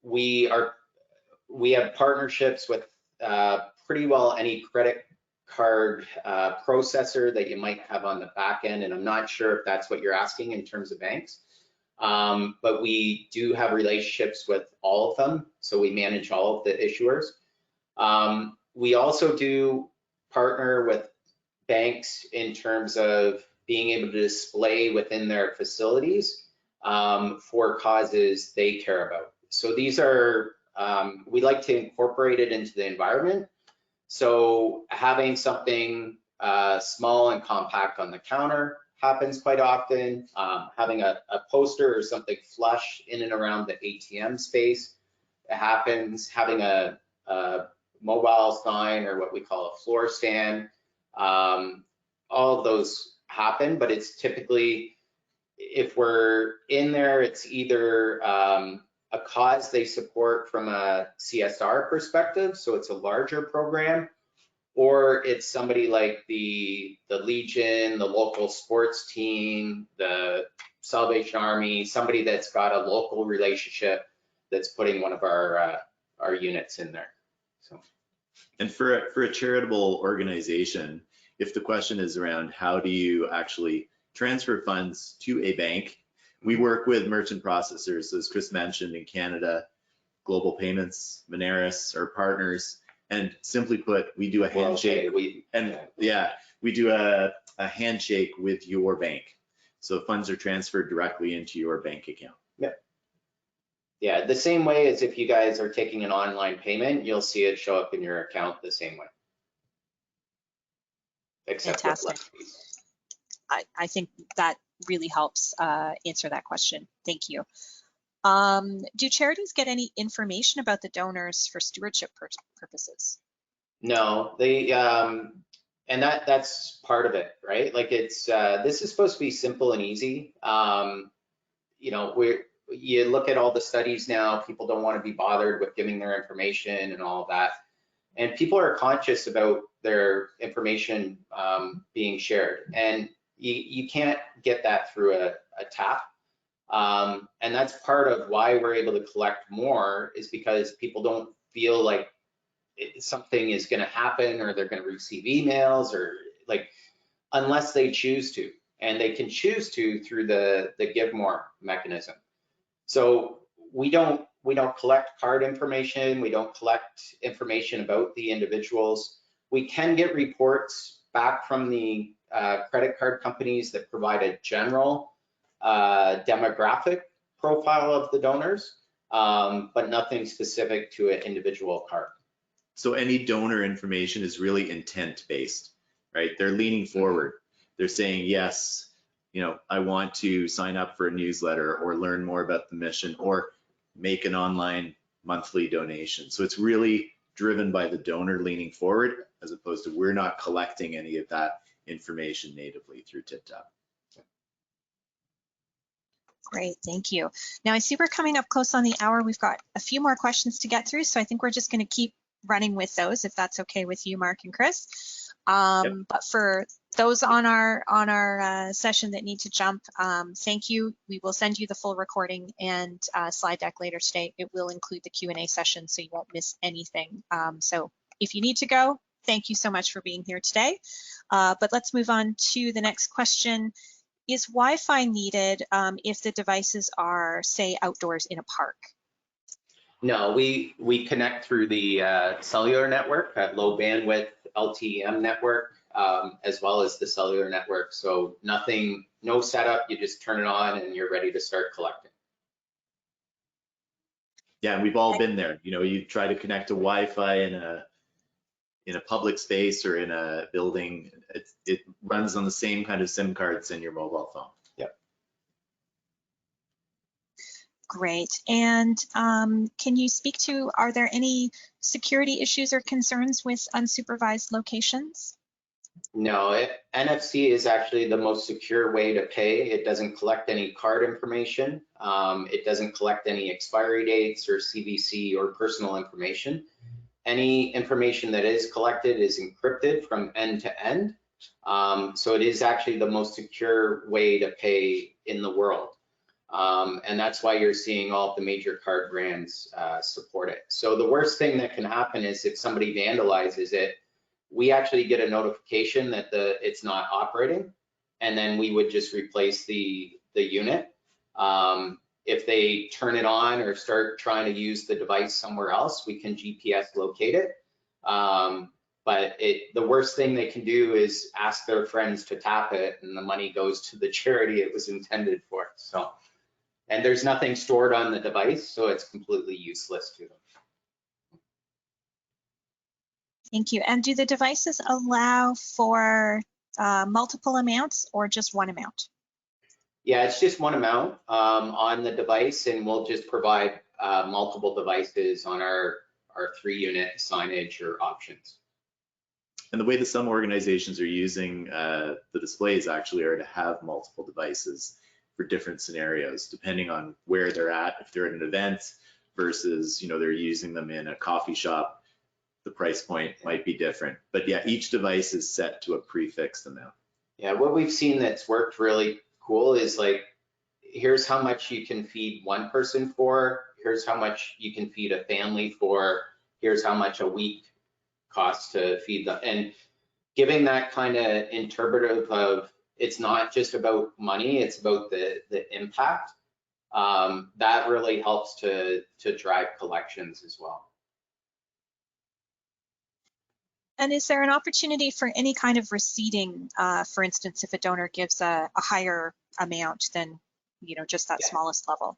Speaker 2: we have partnerships with pretty well any credit card processor that you might have on the back end, and I'm not sure if that's what you're asking in terms of banks. But we do have relationships with all of them, so we manage all of the issuers. We also do partner with banks in terms of being able to display within their facilities for causes they care about. So these are, we like to incorporate it into the environment. So having something small and compact on the counter happens quite often. Having a poster or something flush in and around the ATM space, it happens. Having a mobile sign, or what we call a floor stand, all of those happen, but it's typically, if we're in there, it's either a cause they support from a CSR perspective, so it's a larger program, or it's somebody like the Legion, the local sports team, the Salvation Army, somebody that's got a local relationship that's putting one of our units in there. So.
Speaker 1: And for a charitable organization, if the question is around how do you actually transfer funds to a bank, we work with merchant processors, as Chris mentioned, in Canada, Global Payments, Moneris, our partners. And simply put, we do a handshake. We do a handshake with your bank. So funds are transferred directly into your bank account.
Speaker 2: Yeah, the same way as if you guys are taking an online payment, you'll see it show up in your account the same way. Except with less fees.
Speaker 3: I think that really helps answer that question. Thank you. Do charities get any information about the donors for stewardship purposes?
Speaker 2: No, they, and that's part of it, right? Like it's, this is supposed to be simple and easy. You look at all the studies now, people don't want to be bothered with giving their information and all of that. And people are conscious about their information being shared. And you can't get that through a tap. And that's part of why we're able to collect more, is because people don't feel like something is going to happen or they're going to receive emails, or like, unless they choose to. And they can choose to through the Give More mechanism. So we don't collect card information. We don't collect information about the individuals. We can get reports back from the credit card companies that provide a general demographic profile of the donors, but nothing specific to an individual card.
Speaker 1: So any donor information is really intent based, right? They're leaning forward. they're saying, yes, I want to sign up for a newsletter or learn more about the mission or make an online monthly donation. So it's really driven by the donor leaning forward, as opposed to we're not collecting any of that information natively through TipTap.
Speaker 3: Great, thank you. Now I see we're coming up close on the hour. We've got a few more questions to get through, so I think we're just going to keep running with those, if that's okay with you, Mark and Chris.
Speaker 1: Yep.
Speaker 3: But for those on our session that need to jump, thank you. We will send you the full recording and slide deck later today. It will include the Q&A session, so you won't miss anything. So if you need to go, thank you so much for being here today. But let's move on to the next question. Is Wi-Fi needed if the devices are, say, outdoors in a park?
Speaker 2: No, we connect through the cellular network, at low bandwidth LTE network, as well as the cellular network. So no setup, you just turn it on and you're ready to start collecting.
Speaker 1: Yeah, and we've all been there. You try to connect to Wi-Fi in a public space or in a building, it runs on the same kind of SIM cards in your mobile phone.
Speaker 2: Yep.
Speaker 3: Great. And can you speak to, are there any security issues or concerns with unsupervised locations?
Speaker 2: No, NFC is actually the most secure way to pay. It doesn't collect any card information. It doesn't collect any expiry dates or CVC or personal information. Any information that is collected is encrypted from end to end. So it is actually the most secure way to pay in the world. And that's why you're seeing all of the major card brands support it. So the worst thing that can happen is if somebody vandalizes it, we actually get a notification that it's not operating, and then we would just replace the unit. If they turn it on or start trying to use the device somewhere else, we can GPS locate it. But the worst thing they can do is ask their friends to tap it, and the money goes to the charity it was intended for. So, and there's nothing stored on the device, so it's completely useless to them.
Speaker 3: Thank you. And do the devices allow for multiple amounts or just one amount?
Speaker 2: Yeah, it's just one amount on the device, and we'll just provide multiple devices on our 3-unit signage or options.
Speaker 1: And the way that some organizations are using the displays actually are to have multiple devices for different scenarios, depending on where they're at. If they're at an event versus, they're using them in a coffee shop, the price point might be different. But yeah, each device is set to a prefixed amount.
Speaker 2: Yeah, what we've seen that's worked really cool is like, here's how much you can feed one person for, here's how much you can feed a family for, here's how much a week costs to feed them. And giving that kind of interpretive of, it's not just about money, it's about the impact, that really helps to drive collections as well.
Speaker 3: And is there an opportunity for any kind of receipting, for instance, if a donor gives a higher amount than, just that smallest level?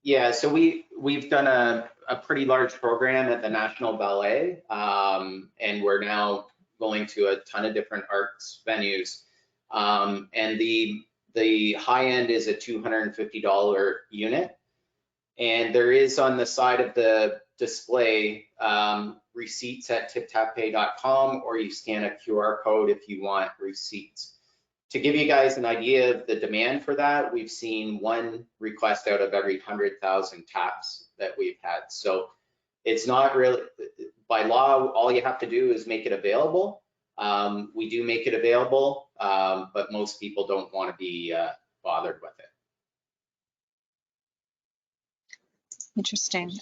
Speaker 2: Yeah, so we've done a pretty large program at the National Ballet, and we're now going to a ton of different arts venues. And the high end is a $250 unit. And there is on the side of the display receipts at tiptappay.com, or you scan a QR code if you want receipts. To give you guys an idea of the demand for that, we've seen one request out of every 100,000 taps that we've had. So it's not really, by law, all you have to do is make it available. We do make it available, but most people don't want to be bothered with it.
Speaker 3: Interesting.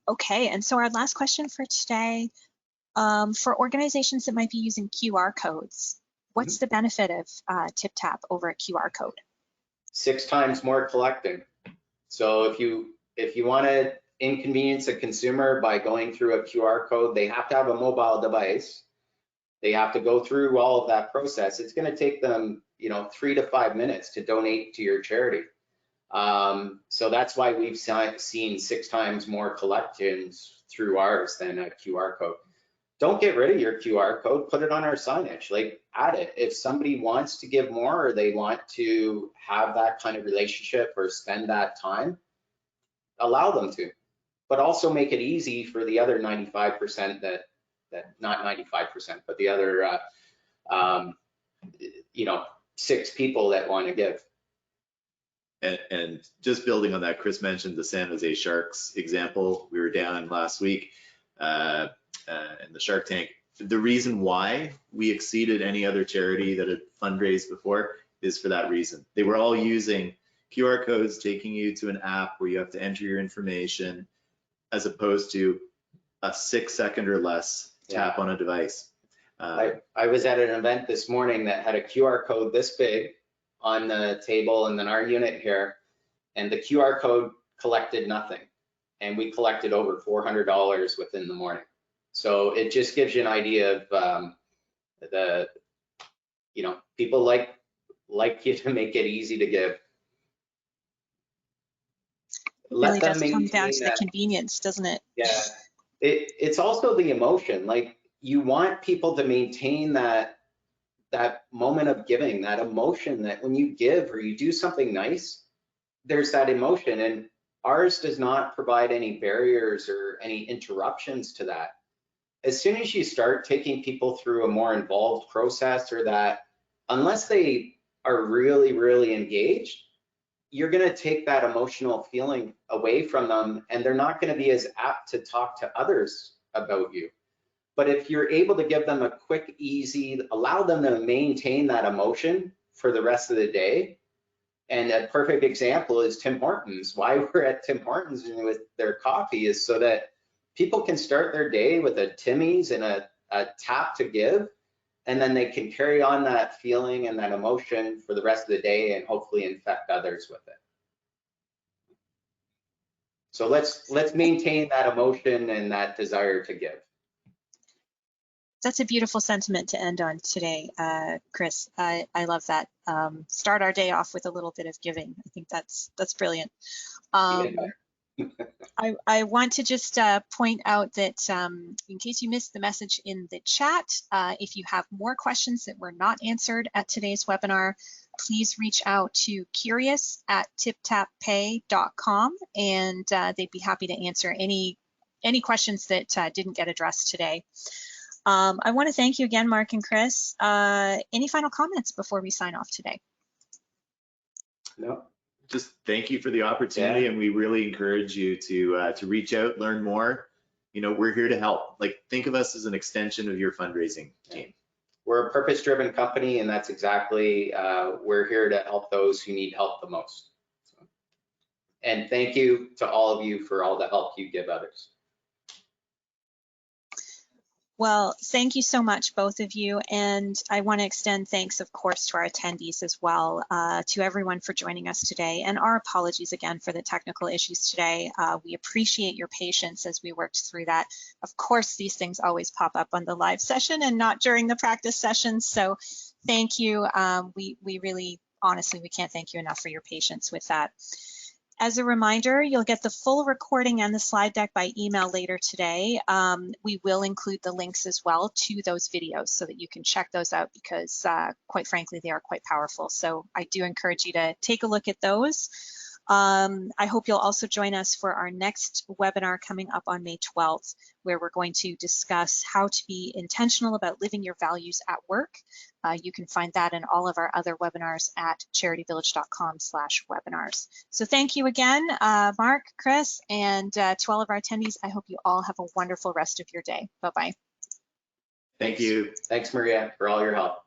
Speaker 3: Okay, and so our last question for today, for organizations that might be using QR codes, what's the benefit of TipTap over a QR code?
Speaker 2: 6 times more collecting. So if you want to inconvenience a consumer by going through a QR code, they have to have a mobile device. They have to go through all of that process. It's going to take them, 3 to 5 minutes to donate to your charity. So that's why we've seen 6 times more collections through ours than a QR code. don't get rid of your QR code, put it on our signage, like add it. If somebody wants to give more or they want to have that kind of relationship or spend that time, allow them to, but also make it easy for the other 95% that not 95%, but the other, 6 people that want to give.
Speaker 1: And just building on that, Chris mentioned the San Jose Sharks example. We were down last week in the Shark Tank. The reason why we exceeded any other charity that had fundraised before is for that reason. They were all using QR codes taking you to an app where you have to enter your information, as opposed to a 6-second or less tap on a device.
Speaker 2: I was at an event this morning that had a QR code this big on the table and then our unit here, and the QR code collected nothing. And we collected over $400 within the morning. So it just gives you an idea of people like you to make it easy to give.
Speaker 3: It really does come down to the convenience, doesn't it?
Speaker 2: Yeah, it's also the emotion. Like, you want people to maintain that moment of giving, that emotion that when you give or you do something nice, there's that emotion, and ours does not provide any barriers or any interruptions to that. As soon as you start taking people through a more involved process, or that, unless they are really, really engaged, you're going to take that emotional feeling away from them, and they're not going to be as apt to talk to others about you. But if you're able to give them a quick, easy, allow them to maintain that emotion for the rest of the day. And a perfect example is Tim Hortons. Why we're at Tim Hortons and with their coffee is so that people can start their day with a Timmy's and a tap to give, and then they can carry on that feeling and that emotion for the rest of the day and hopefully infect others with it. So let's maintain that emotion and that desire to give.
Speaker 3: That's a beautiful sentiment to end on today, Chris. I love that. Start our day off with a little bit of giving. I think that's brilliant. I want to just point out that in case you missed the message in the chat, if you have more questions that were not answered at today's webinar, please reach out to curious@tiptappay.com, and they'd be happy to answer any questions that didn't get addressed today. I want to thank you again, Mark and Chris. Any final comments before we sign off today?
Speaker 2: No.
Speaker 1: Just thank you for the opportunity, and we really encourage you to reach out, learn more. We're here to help. Like, think of us as an extension of your fundraising team.
Speaker 2: We're a purpose-driven company, and that's exactly, we're here to help those who need help the most. And thank you to all of you for all the help you give others.
Speaker 3: Well, thank you so much, both of you. And I want to extend thanks, of course, to our attendees as well, to everyone for joining us today. And our apologies again for the technical issues today. We appreciate your patience as we worked through that. Of course, these things always pop up on the live session and not during the practice sessions. So thank you. We really, honestly, we can't thank you enough for your patience with that. As a reminder, you'll get the full recording and the slide deck by email later today. We will include the links as well to those videos so that you can check those out, because quite frankly, they are quite powerful. So I do encourage you to take a look at those. I hope you'll also join us for our next webinar coming up on May 12th, where we're going to discuss how to be intentional about living your values at work. You can find that in all of our other webinars at charityvillage.com/webinars. So thank you again, Mark, Chris, and to all of our attendees. I hope you all have a wonderful rest of your day. Bye-bye.
Speaker 1: Thank you.
Speaker 2: Thanks, Maria, for all your help.